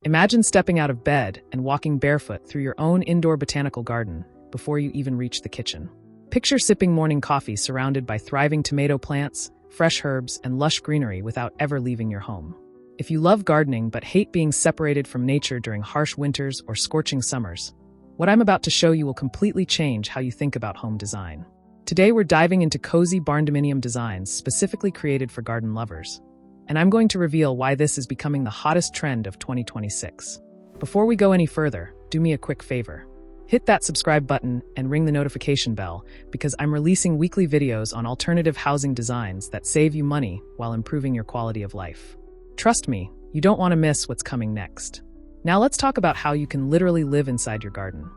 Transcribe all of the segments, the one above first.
Imagine stepping out of bed and walking barefoot through your own indoor botanical garden before you even reach the kitchen. Picture sipping morning coffee surrounded by thriving tomato plants, fresh herbs, and lush greenery without ever leaving your home. If you love gardening but hate being separated from nature during harsh winters or scorching summers, what I'm about to show you will completely change how you think about home design. Today we're diving into cozy barndominium designs specifically created for garden lovers. And I'm going to reveal why this is becoming the hottest trend of 2026. Before we go any further, do me a quick favor. Hit that subscribe button and ring the notification bell because I'm releasing weekly videos on alternative housing designs that save you money while improving your quality of life. Trust me, you don't want to miss what's coming next. Now let's talk about how you can literally live inside your garden.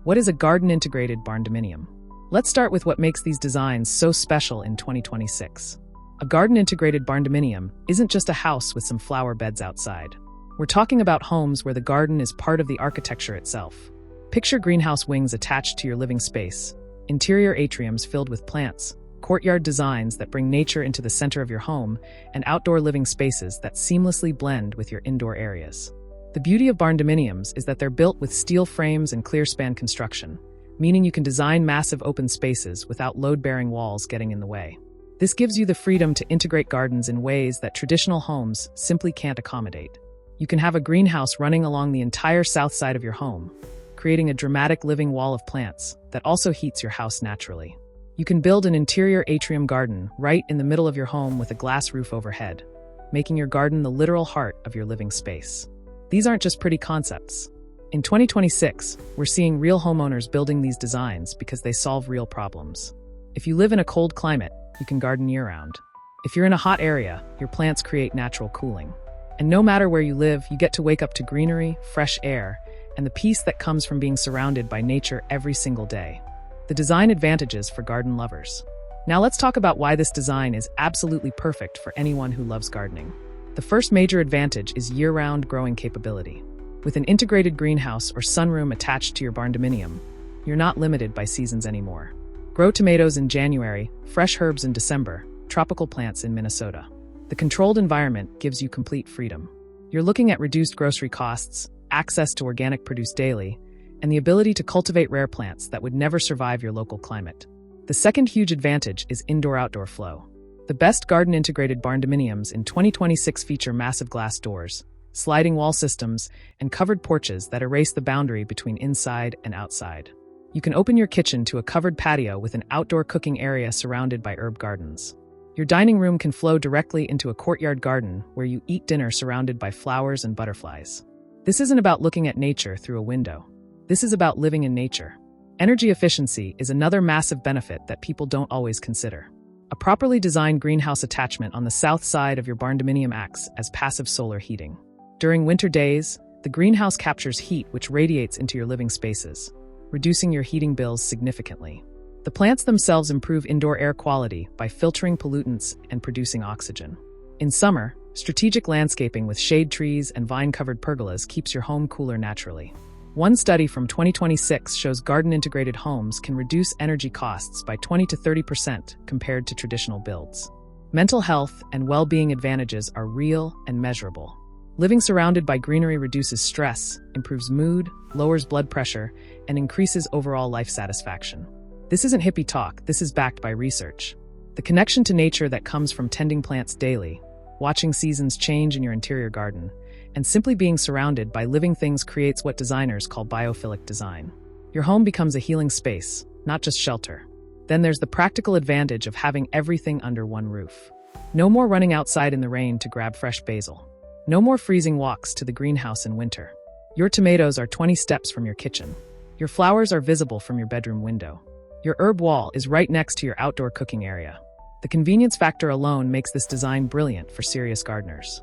What is a garden-integrated barndominium? Let's start with what makes these designs so special in 2026. A garden-integrated barndominium isn't just a house with some flower beds outside. We're talking about homes where the garden is part of the architecture itself. Picture greenhouse wings attached to your living space, interior atriums filled with plants, courtyard designs that bring nature into the center of your home, and outdoor living spaces that seamlessly blend with your indoor areas. The beauty of barndominiums is that they're built with steel frames and clear span construction, meaning you can design massive open spaces without load-bearing walls getting in the way. This gives you the freedom to integrate gardens in ways that traditional homes simply can't accommodate. You can have a greenhouse running along the entire south side of your home, creating a dramatic living wall of plants that also heats your house naturally. You can build an interior atrium garden right in the middle of your home with a glass roof overhead, making your garden the literal heart of your living space. These aren't just pretty concepts. In 2026, we're seeing real homeowners building these designs because they solve real problems. If you live in a cold climate, you can garden year-round. If you're in a hot area, your plants create natural cooling. And no matter where you live, you get to wake up to greenery, fresh air, and the peace that comes from being surrounded by nature every single day. The design advantages for garden lovers. Now let's talk about why this design is absolutely perfect for anyone who loves gardening. The first major advantage is year-round growing capability. With an integrated greenhouse or sunroom attached to your barndominium, you're not limited by seasons anymore. Grow tomatoes in January, fresh herbs in December, tropical plants in Minnesota. The controlled environment gives you complete freedom. You're looking at reduced grocery costs, access to organic produce daily, and the ability to cultivate rare plants that would never survive your local climate. The second huge advantage is indoor-outdoor flow. The best garden-integrated barndominiums in 2026 feature massive glass doors, sliding wall systems, and covered porches that erase the boundary between inside and outside. You can open your kitchen to a covered patio with an outdoor cooking area surrounded by herb gardens. Your dining room can flow directly into a courtyard garden where you eat dinner surrounded by flowers and butterflies. This isn't about looking at nature through a window. This is about living in nature. Energy efficiency is another massive benefit that people don't always consider. A properly designed greenhouse attachment on the south side of your barndominium acts as passive solar heating. During winter days, the greenhouse captures heat which radiates into your living spaces, reducing your heating bills significantly. The plants themselves improve indoor air quality by filtering pollutants and producing oxygen. In summer, strategic landscaping with shade trees and vine-covered pergolas keeps your home cooler naturally. One study from 2026 shows garden-integrated homes can reduce energy costs by 20 to 30% compared to traditional builds. Mental health and well-being advantages are real and measurable. Living surrounded by greenery reduces stress, improves mood, lowers blood pressure, and increases overall life satisfaction. This isn't hippie talk, this is backed by research. The connection to nature that comes from tending plants daily, watching seasons change in your interior garden, and simply being surrounded by living things creates what designers call biophilic design. Your home becomes a healing space, not just shelter. Then there's the practical advantage of having everything under one roof. No more running outside in the rain to grab fresh basil. No more freezing walks to the greenhouse in winter. Your tomatoes are 20 steps from your kitchen. Your flowers are visible from your bedroom window. Your herb wall is right next to your outdoor cooking area. The convenience factor alone makes this design brilliant for serious gardeners.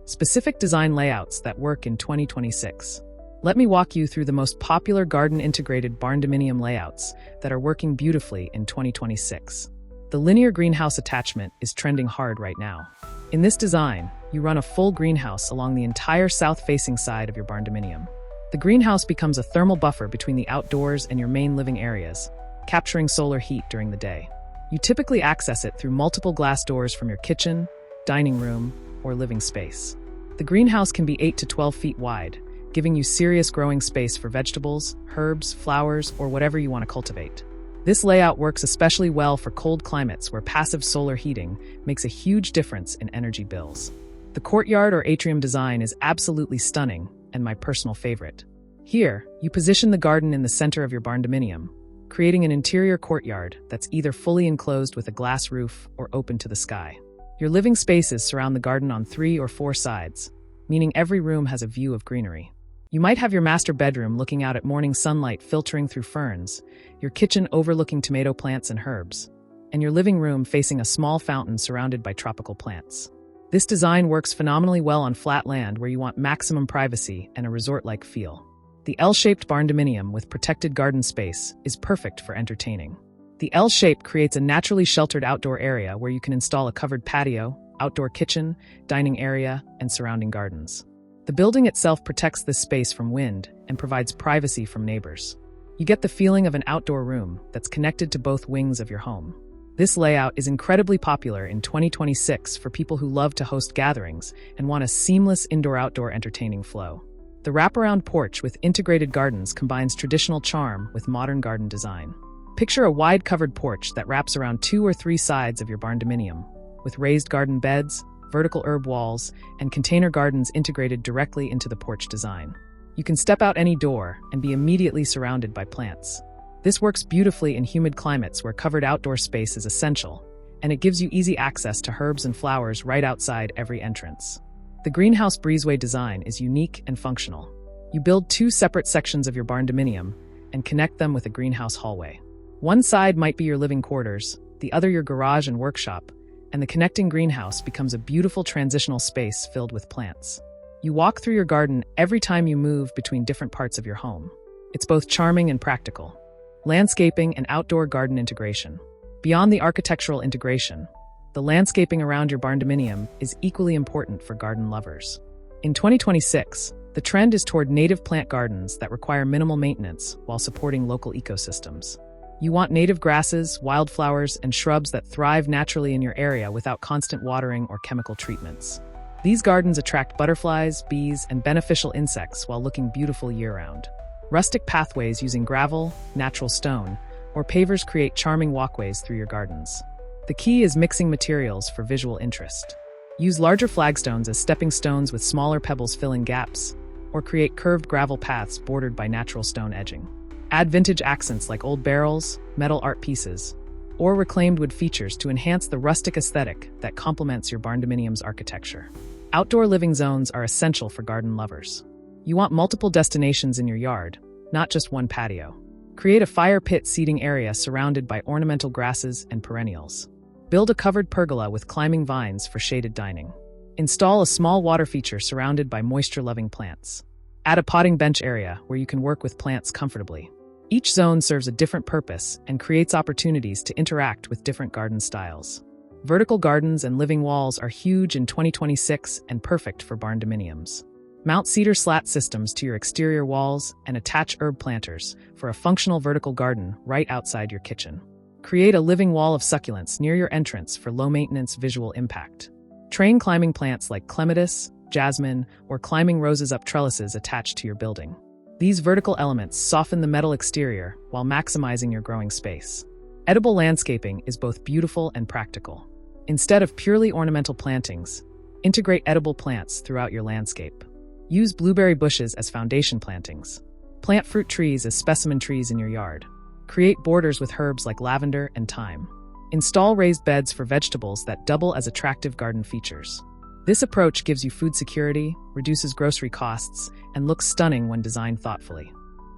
Specific design layouts that work in 2026. Let me walk you through the most popular garden-integrated barndominium layouts that are working beautifully in 2026. The linear greenhouse attachment is trending hard right now. In this design, you run a full greenhouse along the entire south-facing side of your barndominium. The greenhouse becomes a thermal buffer between the outdoors and your main living areas, capturing solar heat during the day. You typically access it through multiple glass doors from your kitchen, dining room, or living space. The greenhouse can be 8 to 12 feet wide, giving you serious growing space for vegetables, herbs, flowers, or whatever you want to cultivate. This layout works especially well for cold climates where passive solar heating makes a huge difference in energy bills. The courtyard or atrium design is absolutely stunning and my personal favorite. Here, you position the garden in the center of your barndominium, creating an interior courtyard that's either fully enclosed with a glass roof or open to the sky. Your living spaces surround the garden on 3 or 4 sides, meaning every room has a view of greenery. You might have your master bedroom looking out at morning sunlight filtering through ferns, your kitchen overlooking tomato plants and herbs, and your living room facing a small fountain surrounded by tropical plants. This design works phenomenally well on flat land where you want maximum privacy and a resort-like feel. The L-shaped barndominium with protected garden space is perfect for entertaining. The L shape creates a naturally sheltered outdoor area where you can install a covered patio, outdoor kitchen, dining area, and surrounding gardens. The building itself protects this space from wind and provides privacy from neighbors. You get the feeling of an outdoor room that's connected to both wings of your home. This layout is incredibly popular in 2026 for people who love to host gatherings and want a seamless indoor-outdoor entertaining flow. The wraparound porch with integrated gardens combines traditional charm with modern garden design. Picture a wide covered porch that wraps around 2 or 3 sides of your barndominium, with raised garden beds, vertical herb walls, and container gardens integrated directly into the porch design. You can step out any door and be immediately surrounded by plants. This works beautifully in humid climates where covered outdoor space is essential, and it gives you easy access to herbs and flowers right outside every entrance. The greenhouse breezeway design is unique and functional. You build 2 separate sections of your barndominium and connect them with a greenhouse hallway. One side might be your living quarters, the other your garage and workshop, and the connecting greenhouse becomes a beautiful transitional space filled with plants. You walk through your garden every time you move between different parts of your home. It's both charming and practical. Landscaping and outdoor garden integration. Beyond the architectural integration, the landscaping around your barndominium is equally important for garden lovers. In 2026, the trend is toward native plant gardens that require minimal maintenance while supporting local ecosystems. You want native grasses, wildflowers, and shrubs that thrive naturally in your area without constant watering or chemical treatments. These gardens attract butterflies, bees, and beneficial insects while looking beautiful year-round. Rustic pathways using gravel, natural stone, or pavers create charming walkways through your gardens. The key is mixing materials for visual interest. Use larger flagstones as stepping stones with smaller pebbles fill in gaps, or create curved gravel paths bordered by natural stone edging. Add vintage accents like old barrels, metal art pieces, or reclaimed wood features to enhance the rustic aesthetic that complements your barndominium's architecture. Outdoor living zones are essential for garden lovers. You want multiple destinations in your yard, not just one patio. Create a fire pit seating area surrounded by ornamental grasses and perennials. Build a covered pergola with climbing vines for shaded dining. Install a small water feature surrounded by moisture-loving plants. Add a potting bench area where you can work with plants comfortably. Each zone serves a different purpose and creates opportunities to interact with different garden styles. Vertical gardens and living walls are huge in 2026 and perfect for barndominiums. Mount cedar slat systems to your exterior walls and attach herb planters for a functional vertical garden right outside your kitchen. Create a living wall of succulents near your entrance for low-maintenance visual impact. Train climbing plants like clematis, jasmine, or climbing roses up trellises attached to your building. These vertical elements soften the metal exterior while maximizing your growing space. Edible landscaping is both beautiful and practical. Instead of purely ornamental plantings, integrate edible plants throughout your landscape. Use blueberry bushes as foundation plantings. Plant fruit trees as specimen trees in your yard. Create borders with herbs like lavender and thyme. Install raised beds for vegetables that double as attractive garden features. This approach gives you food security, reduces grocery costs, and looks stunning when designed thoughtfully.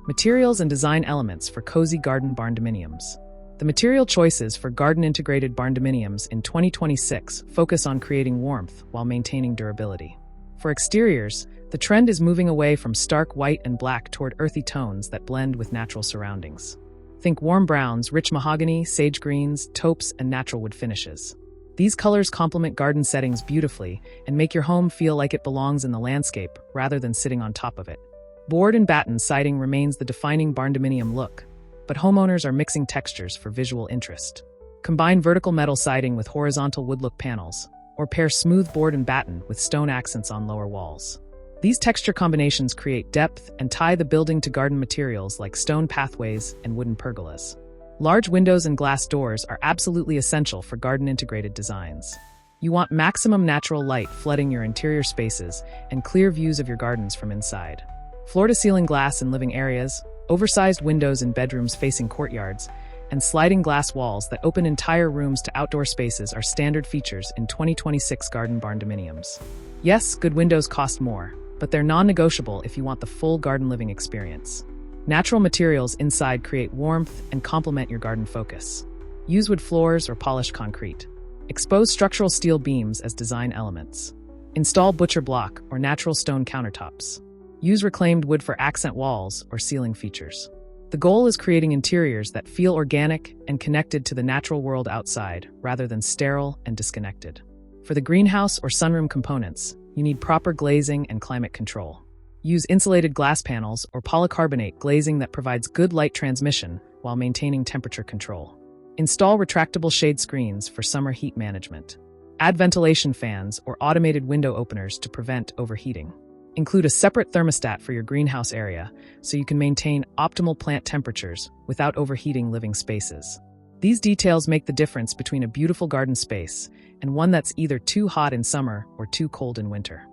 Materials and design elements for cozy garden barndominiums. The material choices for garden-integrated barndominiums in 2026 focus on creating warmth while maintaining durability. For exteriors, the trend is moving away from stark white and black toward earthy tones that blend with natural surroundings. Think warm browns, rich mahogany, sage greens, taupes, and natural wood finishes. These colors complement garden settings beautifully and make your home feel like it belongs in the landscape rather than sitting on top of it. Board and batten siding remains the defining barndominium look, but homeowners are mixing textures for visual interest. Combine vertical metal siding with horizontal wood look panels, or pair smooth board and batten with stone accents on lower walls. These texture combinations create depth and tie the building to garden materials like stone pathways and wooden pergolas. Large windows and glass doors are absolutely essential for garden-integrated designs. You want maximum natural light flooding your interior spaces and clear views of your gardens from inside. Floor-to-ceiling glass in living areas, oversized windows in bedrooms facing courtyards, and sliding glass walls that open entire rooms to outdoor spaces are standard features in 2026 garden barndominiums. Yes, good windows cost more, but they're non-negotiable if you want the full garden living experience. Natural materials inside create warmth and complement your garden focus. Use wood floors or polished concrete. Expose structural steel beams as design elements. Install butcher block or natural stone countertops. Use reclaimed wood for accent walls or ceiling features. The goal is creating interiors that feel organic and connected to the natural world outside, rather than sterile and disconnected. For the greenhouse or sunroom components, you need proper glazing and climate control. Use insulated glass panels or polycarbonate glazing that provides good light transmission while maintaining temperature control. Install retractable shade screens for summer heat management. Add ventilation fans or automated window openers to prevent overheating. Include a separate thermostat for your greenhouse area so you can maintain optimal plant temperatures without overheating living spaces. These details make the difference between a beautiful garden space and one that's either too hot in summer or too cold in winter.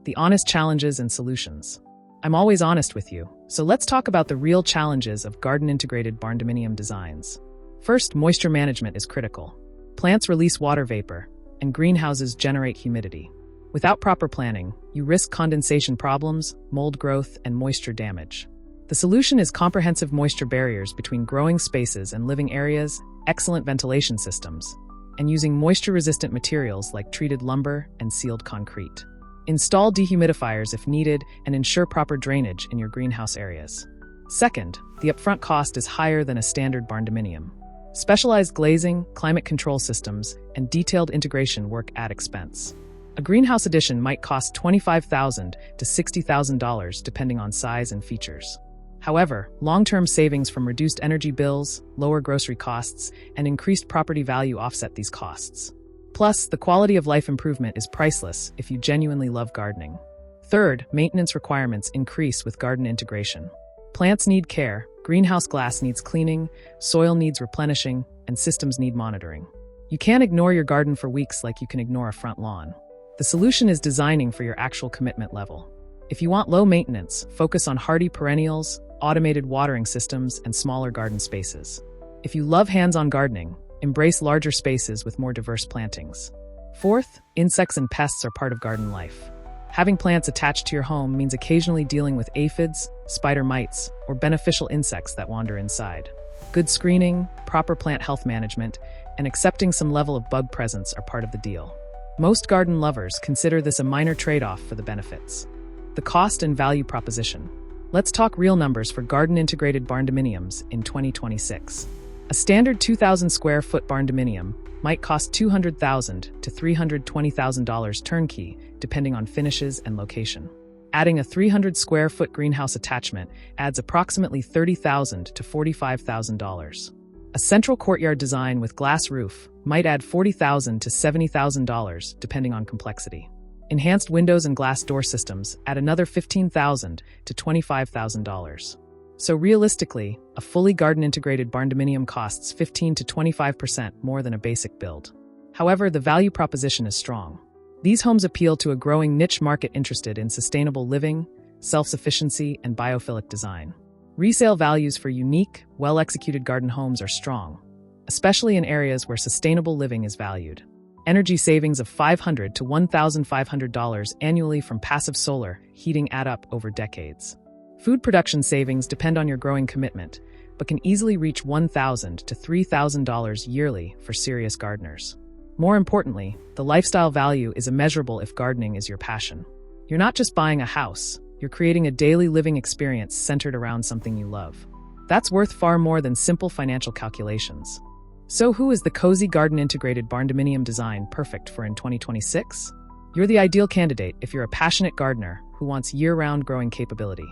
The honest challenges and solutions. I'm always honest with you, so let's talk about the real challenges of garden-integrated barndominium designs. First, moisture management is critical. Plants release water vapor, and greenhouses generate humidity. Without proper planning, you risk condensation problems, mold growth, and moisture damage. The solution is comprehensive moisture barriers between growing spaces and living areas, excellent ventilation systems, and using moisture-resistant materials like treated lumber and sealed concrete. Install dehumidifiers if needed and ensure proper drainage in your greenhouse areas. Second, the upfront cost is higher than a standard barndominium. Specialized glazing, climate control systems, and detailed integration work at expense. A greenhouse addition might cost $25,000 to $60,000 depending on size and features. However, long-term savings from reduced energy bills, lower grocery costs, and increased property value offset these costs. Plus, the quality of life improvement is priceless if you genuinely love gardening. Third, maintenance requirements increase with garden integration. Plants need care, greenhouse glass needs cleaning, soil needs replenishing, and systems need monitoring. You can't ignore your garden for weeks like you can ignore a front lawn. The solution is designing for your actual commitment level. If you want low maintenance, focus on hardy perennials, automated watering systems, and smaller garden spaces. If you love hands-on gardening, embrace larger spaces with more diverse plantings. Fourth, insects and pests are part of garden life. Having plants attached to your home means occasionally dealing with aphids, spider mites, or beneficial insects that wander inside. Good screening, proper plant health management, and accepting some level of bug presence are part of the deal. Most garden lovers consider this a minor trade-off for the benefits. The cost and value proposition. Let's talk real numbers for garden-integrated barndominiums in 2026. A standard 2,000 square foot barndominium might cost $200,000 to $320,000 turnkey, depending on finishes and location. Adding a 300 square foot greenhouse attachment adds approximately $30,000 to $45,000. A central courtyard design with glass roof might add $40,000 to $70,000 depending on complexity. Enhanced windows and glass door systems add another $15,000 to $25,000. So realistically, a fully garden-integrated barndominium costs 15 to 25% more than a basic build. However, the value proposition is strong. These homes appeal to a growing niche market interested in sustainable living, self-sufficiency, and biophilic design. Resale values for unique, well-executed garden homes are strong, especially in areas where sustainable living is valued. Energy savings of $500 to $1,500 annually from passive solar heating add up over decades. Food production savings depend on your growing commitment, but can easily reach $1,000 to $3,000 yearly for serious gardeners. More importantly, the lifestyle value is immeasurable if gardening is your passion. You're not just buying a house, you're creating a daily living experience centered around something you love. That's worth far more than simple financial calculations. So who is the cozy garden-integrated barndominium design perfect for in 2026? You're the ideal candidate if you're a passionate gardener who wants year-round growing capability.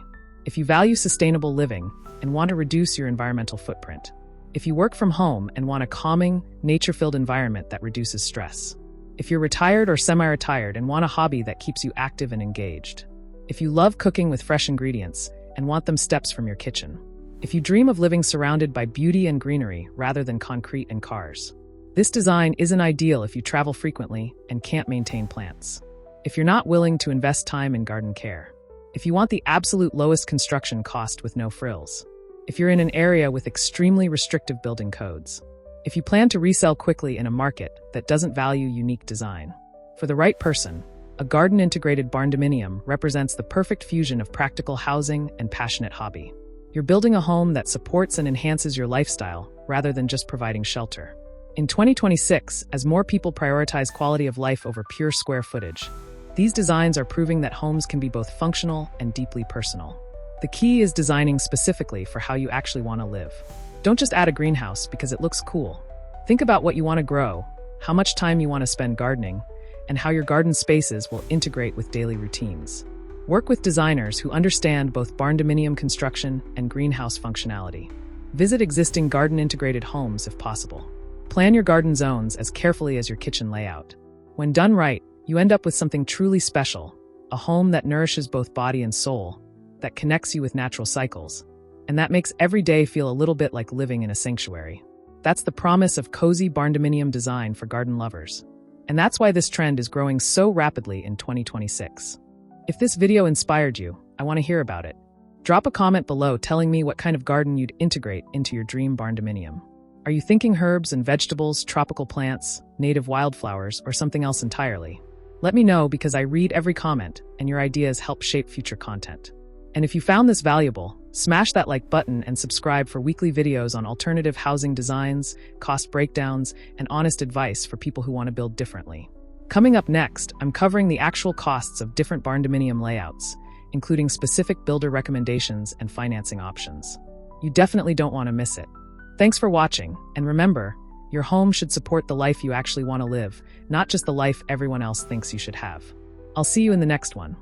If you value sustainable living and want to reduce your environmental footprint. If you work from home and want a calming, nature-filled environment that reduces stress. If you're retired or semi-retired and want a hobby that keeps you active and engaged. If you love cooking with fresh ingredients and want them steps from your kitchen. If you dream of living surrounded by beauty and greenery rather than concrete and cars. This design isn't ideal if you travel frequently and can't maintain plants. If you're not willing to invest time in garden care. If you want the absolute lowest construction cost with no frills. If you're in an area with extremely restrictive building codes. If you plan to resell quickly in a market that doesn't value unique design. For the right person, a garden-integrated barndominium represents the perfect fusion of practical housing and passionate hobby. You're building a home that supports and enhances your lifestyle rather than just providing shelter. In 2026, as more people prioritize quality of life over pure square footage, these designs are proving that homes can be both functional and deeply personal. The key is designing specifically for how you actually want to live. Don't just add a greenhouse because it looks cool. Think about what you want to grow, how much time you want to spend gardening, and how your garden spaces will integrate with daily routines. Work with designers who understand both barndominium construction and greenhouse functionality. Visit existing garden-integrated homes if possible. Plan your garden zones as carefully as your kitchen layout. When done right, you end up with something truly special, a home that nourishes both body and soul, that connects you with natural cycles, and that makes every day feel a little bit like living in a sanctuary. That's the promise of cozy barndominium design for garden lovers. And that's why this trend is growing so rapidly in 2026. If this video inspired you, I want to hear about it. Drop a comment below telling me what kind of garden you'd integrate into your dream barndominium. Are you thinking herbs and vegetables, tropical plants, native wildflowers, or something else entirely? Let me know because I read every comment and your ideas help shape future content. And if you found this valuable, smash that like button and subscribe for weekly videos on alternative housing designs, cost breakdowns, and honest advice for people who want to build differently. Coming up next, I'm covering the actual costs of different barndominium layouts, including specific builder recommendations and financing options. You definitely don't want to miss it. Thanks for watching, and remember, your home should support the life you actually want to live, not just the life everyone else thinks you should have. I'll see you in the next one.